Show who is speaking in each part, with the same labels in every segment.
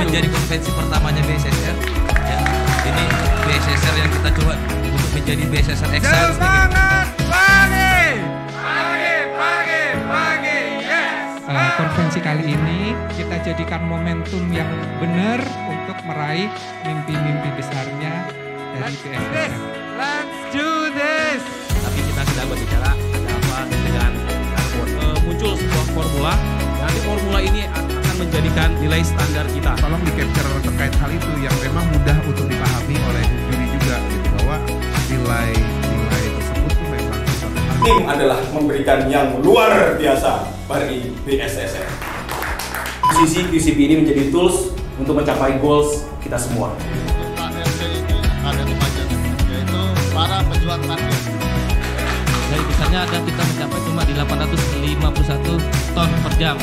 Speaker 1: Menjadi konvensi pertamanya BSSR ya. Ini BSSR yang kita coba untuk menjadi BSSR Excellence.
Speaker 2: Semangat pagi! Pagi! Yes!
Speaker 3: Konvensi kali ini kita jadikan momentum yang benar untuk meraih mimpi-mimpi besarnya dari BSSR.
Speaker 2: Let's do this!
Speaker 4: Tapi kita sedang berbicara ada apa dengan karbon. Muncul sebuah formula. Nanti formula ini akan menjadikan nilai standar kita.
Speaker 5: Tolong di-capture terkait hal itu yang memang mudah untuk dipahami oleh juri juga gitu, bahwa nilai tersebut tuh memang suatu hal.
Speaker 6: Tim adalah memberikan yang luar biasa bagi BSSR.
Speaker 7: Sisi QCP ini menjadi tools untuk mencapai goals kita semua.
Speaker 8: Pak RT ini ada kepanjangan, yaitu para pejuang target.
Speaker 1: Dari misalnya ada kita mencapai cuma di 851 ton per jam.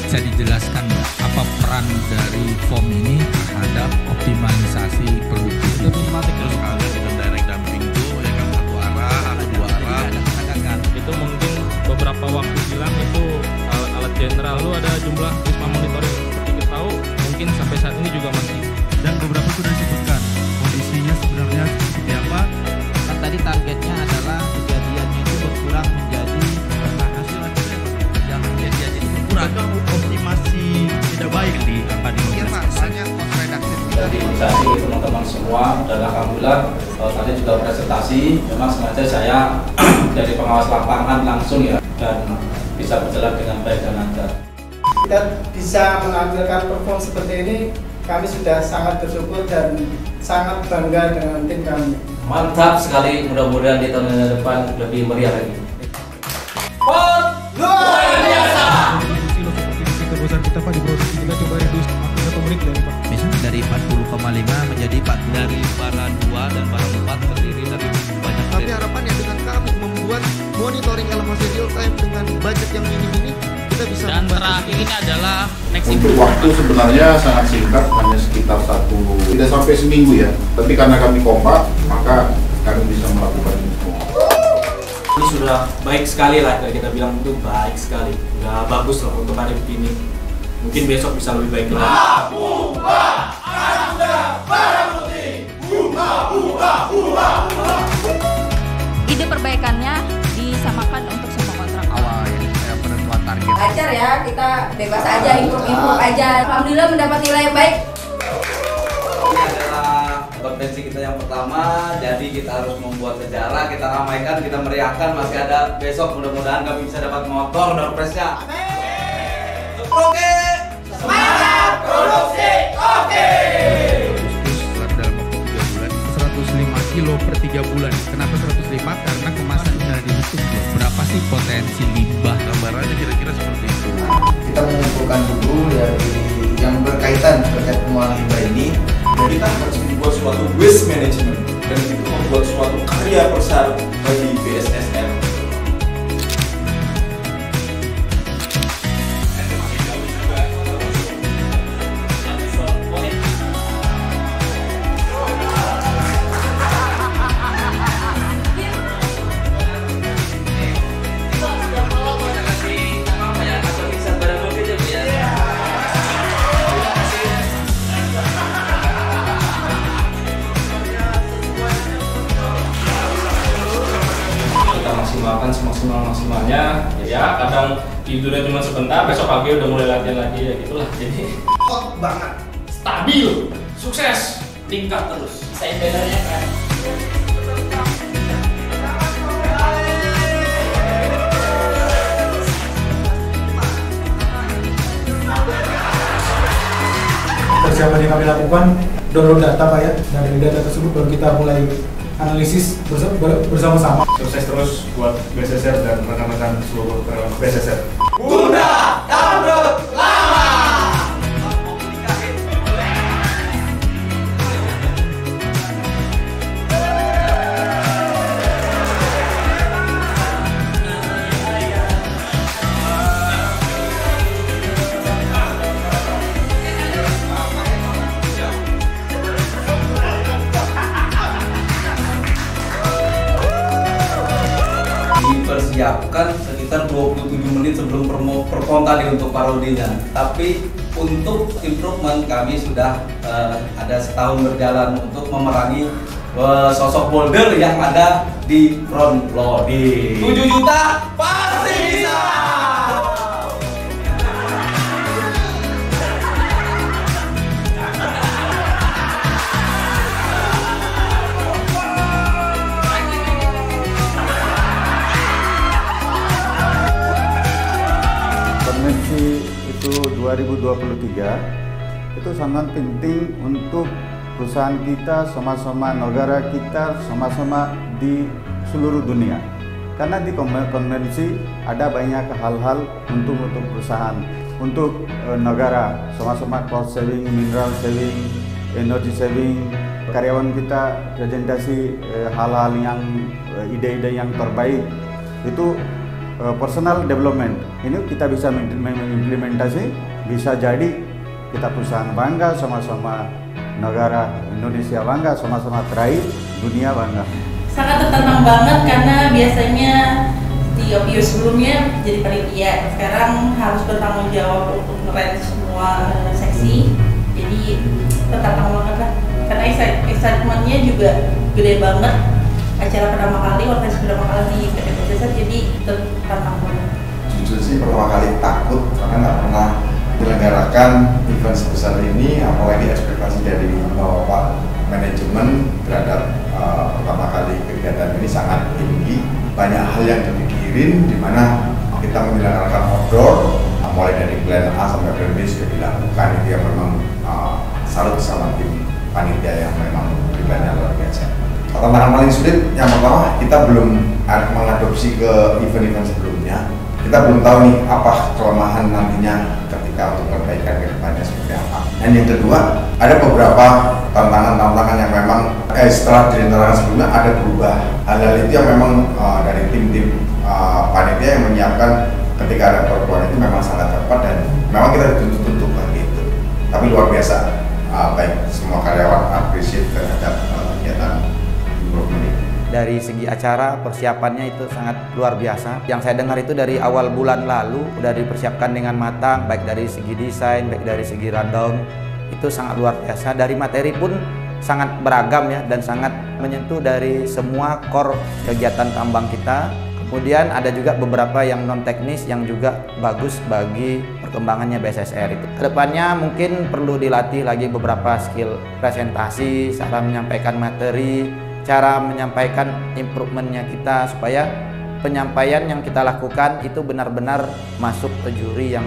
Speaker 1: Bisa dijelaskan apa peran dari FOM ini terhadap optimalisasi produktivitas?
Speaker 5: Terus ada dengan direct dumping itu ya kan satu arah atau dua arah.
Speaker 4: Itu mungkin beberapa waktu silam itu alat general lu ada jumlah prisma monitoring seperti kita tahu mungkin sampai saat ini juga masih.
Speaker 5: Dan beberapa sudah disebutkan kondisinya sebenarnya seperti apa.
Speaker 1: Kan tadi targetnya adalah kejadiannya itu berkurang menjadi hasil yang kejadian itu berkurang.
Speaker 5: Optimasi tidak baik di angka 15%.
Speaker 8: Iya Pak, banyak redaksi.
Speaker 7: Dari inisiasi teman-teman semua dan alhamdulillah tadi juga presentasi. Memang sengaja saya dari pengawas lapangan langsung ya dan bisa berjalan dengan baik dan lancar.
Speaker 9: Kita bisa menampilkan perform seperti ini, kami sudah sangat bersyukur dan sangat bangga dengan tim kami.
Speaker 7: Mantap sekali, mudah-mudahan di tahun depan lebih meriah lagi.
Speaker 9: Luar biasa!
Speaker 3: Terobosan kita Pak di produksi kita coba reduce waktu 1 menit dari Pak.
Speaker 1: Misalnya dari 40,5 menjadi 4 dari para 2 dan para 4 terdiri dari banyak.
Speaker 8: Tapi harapannya dengan kami membuat monitoring elevasi real time dengan budget yang minim ini, kita bisa
Speaker 4: Dan terakhir ini adalah next
Speaker 5: Untuk waktu sebenarnya sangat singkat, hanya sekitar tidak sampai seminggu ya. Tapi karena kami kompak, maka kami bisa melakukan itu semua.
Speaker 7: Ini sudah baik sekali lah, kalau kita bilang itu baik sekali, udah bagus lah untuk hari ini. Mungkin besok bisa lebih baik lagi.
Speaker 10: Ide perbaikannya disamakan untuk semua kontrak awal
Speaker 5: Yang penentuan target.
Speaker 10: Ajar ya, kita bebas aja, improve aja. Alhamdulillah mendapat nilai yang baik.
Speaker 7: Ini adalah konvensi kita yang pertama, jadi kita harus membuat sejarah, kita ramaikan, kita meriahkan. Masih ada besok, mudah-mudahan kami bisa dapat motor door press-nya. Oke,
Speaker 9: Semangat produksi, oke!
Speaker 5: Dalam waktu 3 bulan, 105 kilo per 3 bulan. Kenapa 105? Karena kemasannya dihitung.
Speaker 1: Berapa sih potensi limbah?
Speaker 5: Gambarannya kira-kira seperti itu.
Speaker 9: Kita mengumpulkan dulu dari yang berkaitan terkait pengolahan limbah ini.
Speaker 6: Kita harus membuat suatu waste management dan itu membuat suatu karya besar bagi BSSR.
Speaker 4: maksimalkan semaksimalnya ya, kadang tidurnya cuma sebentar, besok pagi udah mulai latihan lagi ya gitulah. Jadi
Speaker 9: Hot banget,
Speaker 4: stabil, sukses, tingkat terus.
Speaker 9: saya benernya kan.
Speaker 11: persiapan yang kami lakukan, download data Pak ya, dan dari data tersebut baru kita mulai analisis bersama-sama.
Speaker 12: Sukses terus buat BSSR dan rekan-rekan seluruh BSSR.
Speaker 7: Bunda Download Lama. Dipersiapkan sekitar 27 menit sebelum perform tadi untuk parodinya. Tapi untuk improvement kami sudah ada setahun berjalan untuk memerangi sosok boulder yang ada di front loading. 7 juta pasti bisa.
Speaker 13: Konvensi itu 2023 itu sangat penting untuk perusahaan kita, sama-sama negara kita, sama-sama di seluruh dunia. Karena di konvensi ada banyak hal-hal untuk perusahaan, untuk negara, sama-sama cost saving, mineral saving, energy saving. Karyawan kita presentasi hal-hal yang ide-ide yang terbaik itu. Personal development ini kita bisa mengimplementasi, bisa jadi kita perusahaan bangga, sama-sama negara Indonesia bangga, sama-sama terakhir dunia bangga.
Speaker 14: Sangat tertantang banget karena biasanya di OPU sebelumnya jadi panitia, sekarang harus bertanggung jawab untuk nge-rent semua seksi, jadi tertantang banget lah. Karena excitementnya juga gede banget. Acara pertama kali, organisasi pertama kali di PT BSSR, jadi tertantang banget.
Speaker 15: Jujur sih pertama kali takut karena nggak pernah menyelenggarakan event sebesar ini, apalagi ekspektasi dari Pak manajemen terhadap pertama kali kegiatan ini sangat tinggi. Banyak hal yang dipikirin, di mana kita menyelenggarakan outdoor, mulai dari plan A sampai plan B sudah dilakukan. Itu yang memang salut sama tim panitia yang memang pribadinya luar biasa. Tantangan paling sulit yang pertama, kita belum mengadopsi ke event-event sebelumnya. Kita belum tahu nih apa kelemahan nantinya ketika untuk perbaikan ke depannya seperti apa. Dan yang kedua, ada beberapa tantangan-tantangan yang memang setelah direncanakan sebelumnya ada berubah. Hal-hal itu yang memang dari tim-tim panitia yang menyiapkan ketika ada pertemuan itu memang sangat tepat dan memang kita dituntut untuk begitu. Tapi luar biasa, baik semua karyawan appreciate terhadap kegiatan.
Speaker 16: Dari segi acara persiapannya itu sangat luar biasa. Yang saya dengar itu dari awal bulan lalu udah dipersiapkan dengan matang, baik dari segi desain, baik dari segi rundown, itu sangat luar biasa. Dari materi pun sangat beragam ya, dan sangat menyentuh dari semua core kegiatan tambang kita. Kemudian ada juga beberapa yang non teknis yang juga bagus bagi perkembangannya BSSR itu. Kedepannya mungkin perlu dilatih lagi beberapa skill presentasi, cara menyampaikan materi, cara menyampaikan improvementnya kita, supaya penyampaian yang kita lakukan itu benar-benar masuk ke juri yang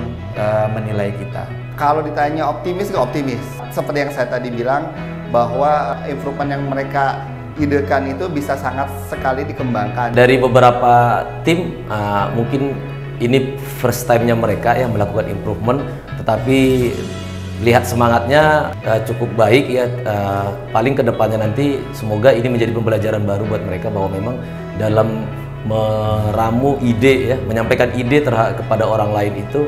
Speaker 16: menilai kita.
Speaker 17: Kalau ditanya optimis, nggak optimis. Seperti yang saya tadi bilang, bahwa improvement yang mereka idekan itu bisa sangat sekali dikembangkan.
Speaker 18: Dari beberapa tim, mungkin ini first time-nya mereka yang melakukan improvement, tetapi lihat semangatnya cukup baik ya. Paling kedepannya nanti semoga ini menjadi pembelajaran baru buat mereka, bahwa memang dalam meramu ide ya, menyampaikan ide kepada orang lain itu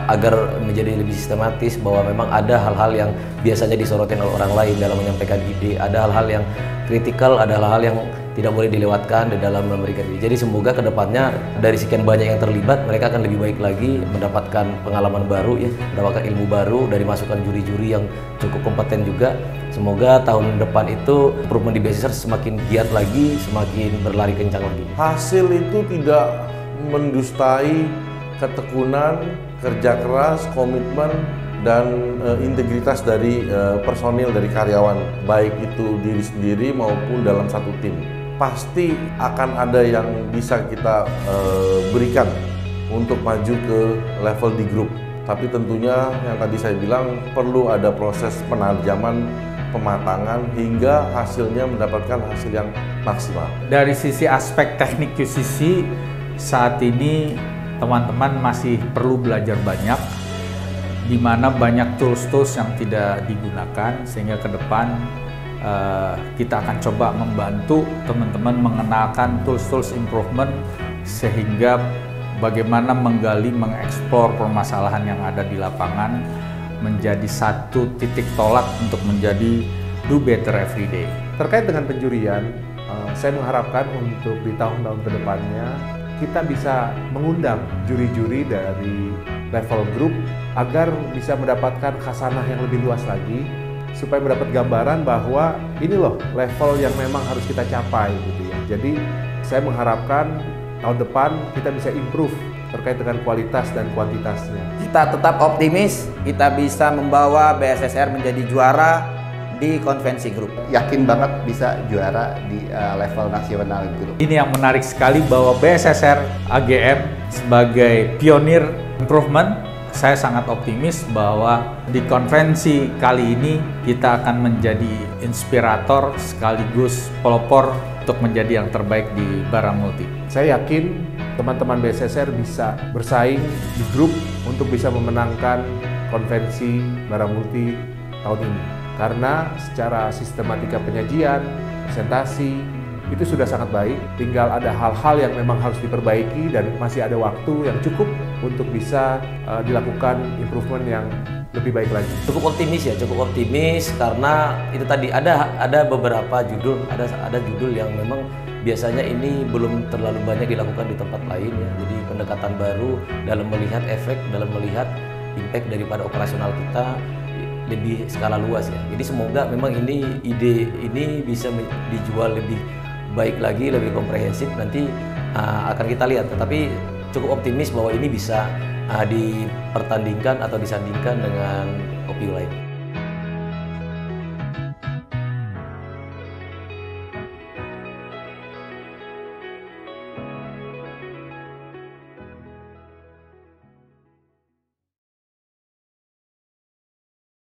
Speaker 18: agar menjadi lebih sistematis, bahwa memang ada hal-hal yang biasanya disorotin oleh orang lain dalam menyampaikan ide, ada hal-hal yang kritikal, ada hal-hal yang tidak boleh dilewatkan di dalam memberikan ide. Jadi semoga kedepannya dari sekian banyak yang terlibat, mereka akan lebih baik lagi, mendapatkan pengalaman baru ya, mendapatkan ilmu baru dari masukan juri-juri yang cukup kompeten juga. Semoga tahun depan itu improvement di BSSR semakin giat lagi, semakin berlari kencang lagi.
Speaker 19: Hasil itu tidak mendustai ketekunan, kerja keras, komitmen, dan integritas dari personil, dari karyawan, baik itu diri sendiri maupun dalam satu tim. Pasti akan ada yang bisa kita berikan untuk maju ke level di grup. Tapi tentunya yang tadi saya bilang perlu ada proses penajaman, pematangan hingga hasilnya mendapatkan hasil yang maksimal.
Speaker 20: Dari sisi aspek teknik QCC, saat ini teman-teman masih perlu belajar banyak, di mana banyak tools-tools yang tidak digunakan, sehingga ke depan kita akan coba membantu teman-teman mengenalkan tools-tools improvement, sehingga bagaimana menggali, mengeksplor permasalahan yang ada di lapangan menjadi satu titik tolak untuk menjadi do better every day.
Speaker 21: Terkait dengan penjurian, saya mengharapkan untuk di tahun-tahun kedepannya kita bisa mengundang juri-juri dari level grup agar bisa mendapatkan khasanah yang lebih luas lagi, supaya mendapat gambaran bahwa ini loh level yang memang harus kita capai gitu ya. Jadi saya mengharapkan tahun depan kita bisa improve terkait dengan kualitas dan kuantitasnya.
Speaker 16: Kita tetap optimis, kita bisa membawa BSSR menjadi juara di konvensi grup.
Speaker 17: Yakin banget bisa juara di level nasional grup.
Speaker 20: Ini yang menarik sekali bahwa BSSR AGM sebagai pionir improvement, saya sangat optimis bahwa di konvensi kali ini kita akan menjadi inspirator sekaligus pelopor untuk menjadi yang terbaik di Barang Multi.
Speaker 21: Saya yakin teman-teman BSSR bisa bersaing di grup untuk bisa memenangkan konvensi Barang Multi tahun ini. Karena secara sistematika penyajian, presentasi, itu sudah sangat baik. Tinggal ada hal-hal yang memang harus diperbaiki dan masih ada waktu yang cukup untuk bisa dilakukan improvement yang lebih baik lagi.
Speaker 18: Cukup optimis karena itu tadi ada beberapa judul, ada judul yang memang biasanya ini belum terlalu banyak dilakukan di tempat lain ya. Jadi pendekatan baru dalam melihat efek, dalam melihat impact daripada operasional kita lebih skala luas ya. Jadi semoga memang ide ini bisa dijual lebih baik lagi, lebih komprehensif, nanti akan kita lihat. Tetapi cukup optimis bahwa ini bisa dipertandingkan atau disandingkan dengan OPU lain.